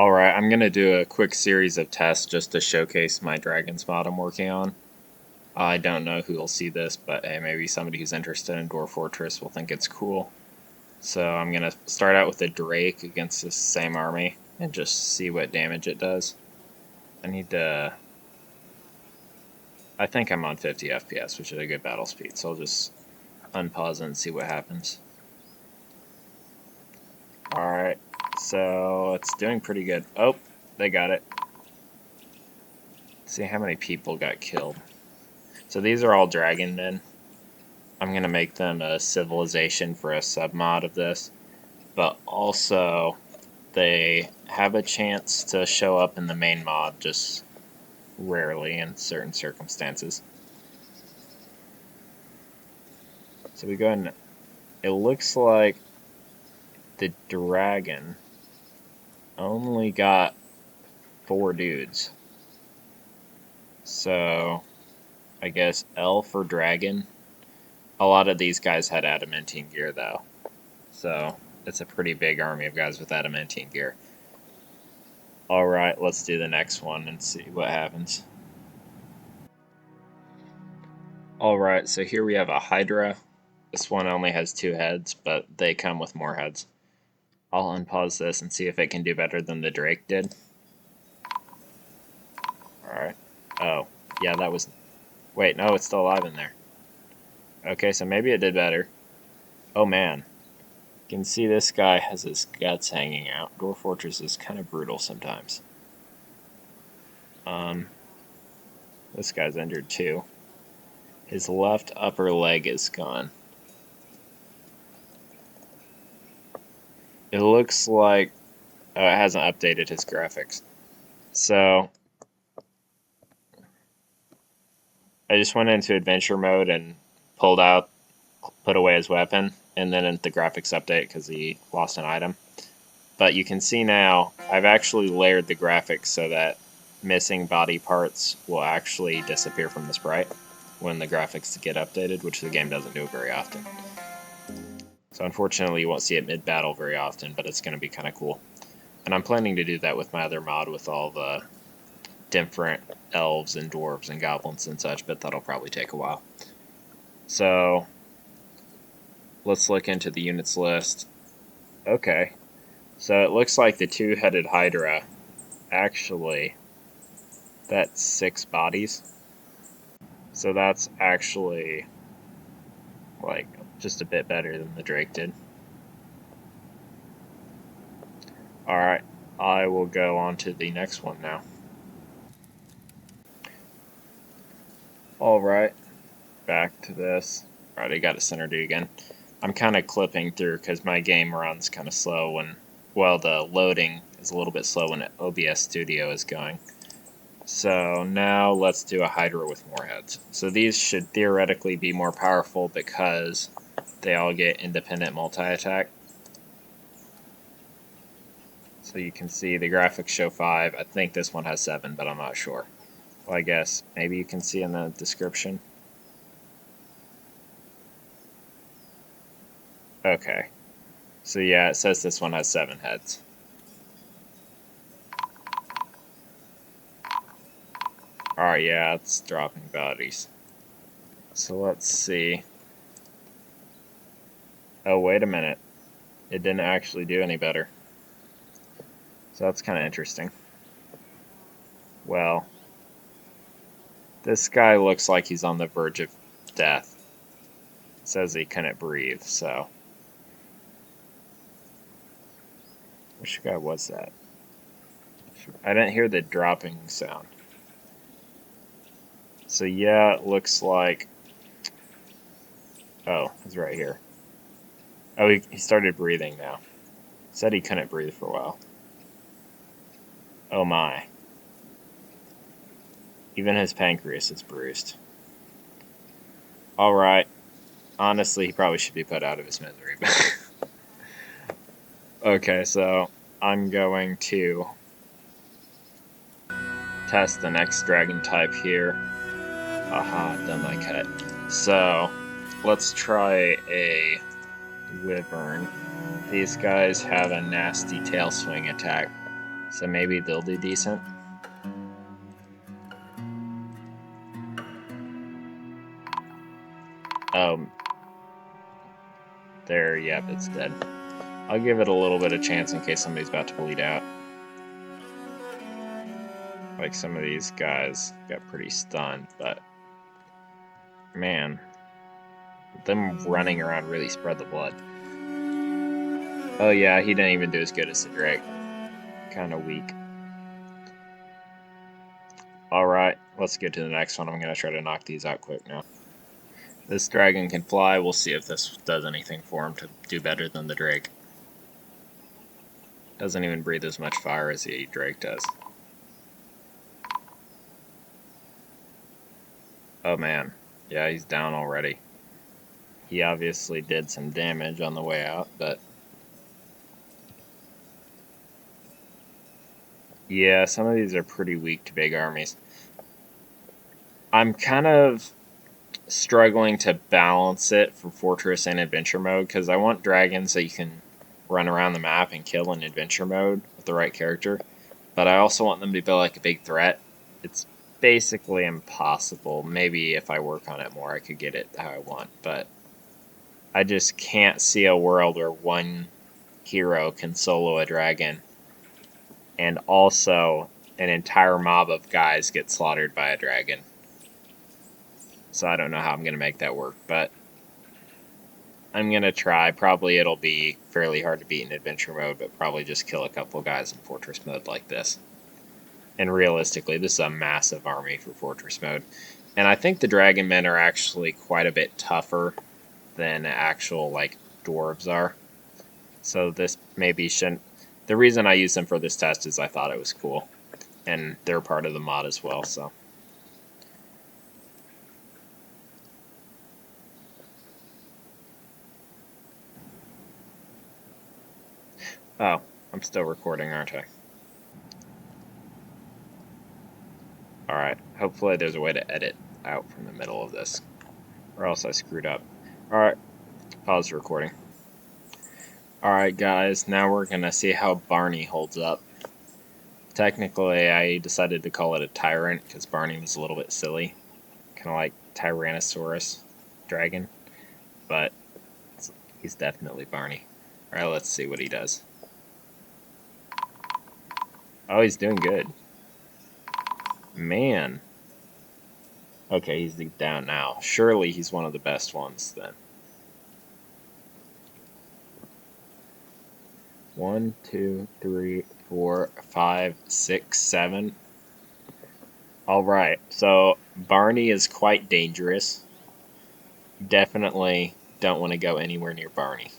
Alright, I'm gonna do a quick series of tests just to showcase my Dragon's mod I'm working on. I don't know who will see this, but hey, maybe somebody who's interested in Dwarf Fortress will think it's cool. So I'm gonna start out with a Drake against this same army and just see what damage it does. I think I'm on 50 FPS, which is a good battle speed, so I'll just unpause it and see what happens. Alright, so it's doing pretty good. Oh, they got it. Let's see how many people got killed. So these are all dragon men. I'm going to make them a civilization for a submod of this, but also they have a chance to show up in the main mod just rarely in certain circumstances. So we go ahead and it looks like the dragon only got 4 dudes. So I guess L for dragon. A lot of these guys had adamantine gear though. So it's a pretty big army of guys with adamantine gear. Alright, let's do the next one and see what happens. Alright, so here we have a Hydra. This one only has 2 heads, but they come with more heads. I'll unpause this and see if it can do better than the Drake did. Alright. Oh, yeah, that was... Wait, no, it's still alive in there. Okay, so maybe it did better. Oh man. You can see this guy has his guts hanging out. Dwarf Fortress is kind of brutal sometimes. This guy's injured too. His left upper leg is gone. It looks like it hasn't updated his graphics. So I just went into adventure mode and put away his weapon, and then the graphics update because he lost an item. But you can see now I've actually layered the graphics so that missing body parts will actually disappear from the sprite when the graphics get updated, which the game doesn't do very often. So unfortunately you won't see it mid-battle very often, but it's going to be kind of cool. And I'm planning to do that with my other mod with all the different elves and dwarves and goblins and such, but that'll probably take a while. So let's look into the units list. Okay, so it looks like the 2-headed Hydra, actually, that's 6 bodies. So that's actually like just a bit better than the Drake did. Alright, I will go on to the next one now. Alright, back to this. Alright, I got it centered again. I'm kind of clipping through because my game runs kind of slow when, well, the loading is a little bit slow when OBS Studio is going. So now let's do a Hydra with more heads. So these should theoretically be more powerful because they all get independent multi-attack. So you can see the graphics show 5. I think this one has 7, but I'm not sure. Well, I guess maybe you can see in the description. Okay. So yeah, it says this one has 7 heads. Alright, yeah, it's dropping bodies. So let's see. Oh, wait a minute. It didn't actually do any better. So that's kind of interesting. Well, this guy looks like he's on the verge of death. It says he couldn't breathe, so. Which guy was that? I didn't hear the dropping sound. So yeah, it looks like... Oh, he's right here. Oh, he started breathing now. Said he couldn't breathe for a while. Oh my. Even his pancreas is bruised. Alright. Honestly, he probably should be put out of his misery. Okay, so I'm going to test the next dragon type here. Aha, done my cut. So, let's try a wyvern. These guys have a nasty tail swing attack. So maybe they'll do decent. There, yep, it's dead. I'll give it a little bit of chance in case somebody's about to bleed out. Like some of these guys got pretty stunned, but man, them running around really spread the blood. Oh yeah, he didn't even do as good as the Drake. Kind of weak. Alright, let's get to the next one. I'm going to try to knock these out quick now. This dragon can fly. We'll see if this does anything for him to do better than the Drake. Doesn't even breathe as much fire as the Drake does. Oh man, yeah, he's down already. He obviously did some damage on the way out, but yeah, some of these are pretty weak to big armies. I'm kind of struggling to balance it for Fortress and Adventure mode, because I want dragons that you can run around the map and kill in Adventure mode with the right character, but I also want them to be like a big threat. It's basically impossible. Maybe if I work on it more, I could get it how I want, but I just can't see a world where one hero can solo a dragon and also an entire mob of guys get slaughtered by a dragon. So I don't know how I'm going to make that work, but I'm going to try. Probably it'll be fairly hard to beat in Adventure mode, but probably just kill a couple of guys in Fortress mode like this. And realistically, this is a massive army for Fortress mode. And I think the Dragon Men are actually quite a bit tougher than actual, like, dwarves are. So this maybe shouldn't... The reason I used them for this test is I thought it was cool. And they're part of the mod as well, so... Oh, I'm still recording, aren't I? Alright, hopefully there's a way to edit out from the middle of this. Or else I screwed up. Alright, pause the recording. Alright guys, now we're going to see how Barney holds up. Technically, I decided to call it a Tyrant because Barney was a little bit silly. Kind of like Tyrannosaurus dragon. But he's definitely Barney. Alright, let's see what he does. Oh, he's doing good. Man. Okay, he's down now. Surely he's one of the best ones then. 1, 2, 3, 4, 5, 6, 7. Alright, so Barney is quite dangerous. Definitely don't want to go anywhere near Barney.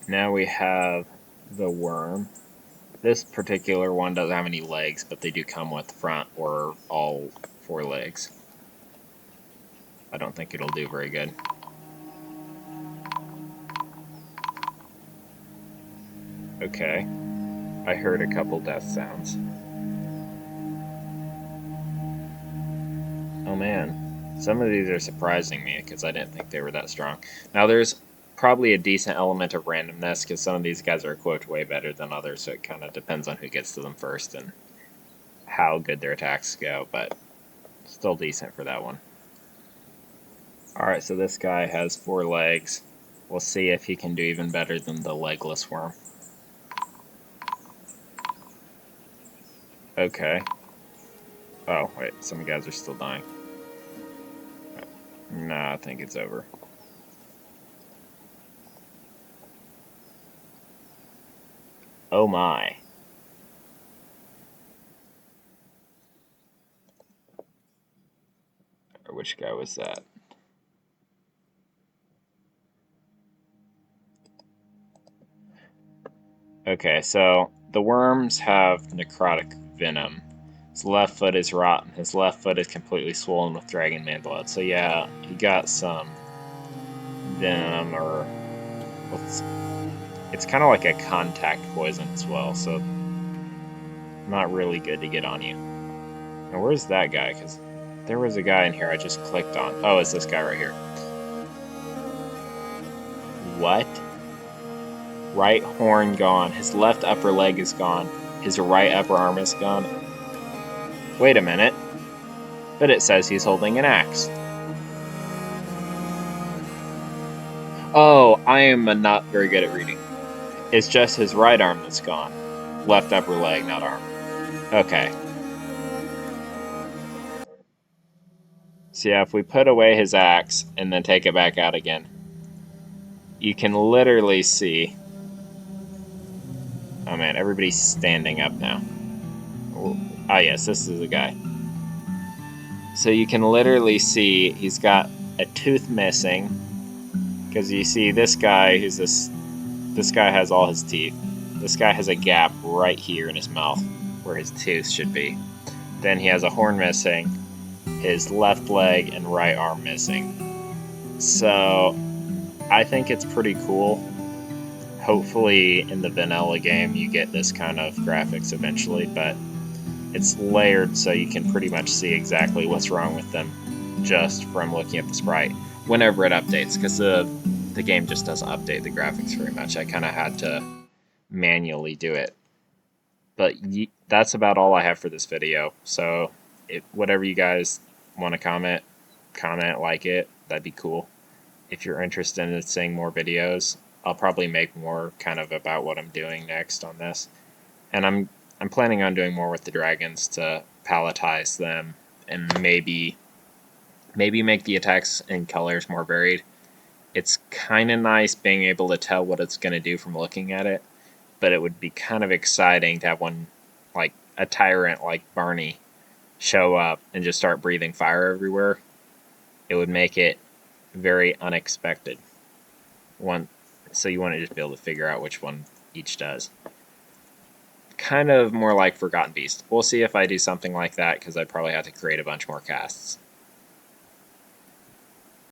Now we have the worm. This particular one doesn't have any legs, but they do come with front or all 4 legs. I don't think it'll do very good. Okay. I heard a couple death sounds. Oh man. Some of these are surprising me because I didn't think they were that strong. Now there's probably a decent element of randomness because some of these guys are equipped way better than others, so it kind of depends on who gets to them first and how good their attacks go, but still decent for that one. Alright, so this guy has 4 legs. We'll see if he can do even better than the legless worm. Okay. Oh, wait, some guys are still dying. Nah, I think it's over. Oh my. Which guy was that? Okay, so the worms have necrotic venom. His left foot is rotten. His left foot is completely swollen with Dragon Man blood. So yeah, he got some venom, or it's kind of like a contact poison as well, so not really good to get on you. Now where's that guy? Because there was a guy in here I just clicked on. Oh, it's this guy right here. What? right horn gone, his left upper leg is gone, his right upper arm is gone. Wait a minute. But it says he's holding an axe. Oh, I am not very good at reading. It's just his right arm that's gone. Left upper leg, not arm. Okay. So yeah, if we put away his axe and then take it back out again, you can literally see... Oh man, everybody's standing up now. Oh yes, this is a guy. So you can literally see he's got a tooth missing. Because you see this guy, this guy has all his teeth. This guy has a gap right here in his mouth where his tooth should be. Then he has a horn missing, his left leg and right arm missing. So I think it's pretty cool. Hopefully in the vanilla game you get this kind of graphics eventually, but it's layered so you can pretty much see exactly what's wrong with them just from looking at the sprite whenever it updates, because the game just doesn't update the graphics very much. I kind of had to manually do it. But that's about all I have for this video. So whatever you guys want to comment, like it. That'd be cool. If you're interested in seeing more videos, I'll probably make more kind of about what I'm doing next on this. And I'm planning on doing more with the dragons to palletize them and maybe make the attacks and colors more varied. It's kind of nice being able to tell what it's going to do from looking at it, but it would be kind of exciting to have one, like a tyrant like Barney, show up and just start breathing fire everywhere. It would make it very unexpected. So you want to just be able to figure out which one each does. Kind of more like Forgotten Beast. We'll see if I do something like that, because I'd probably have to create a bunch more casts.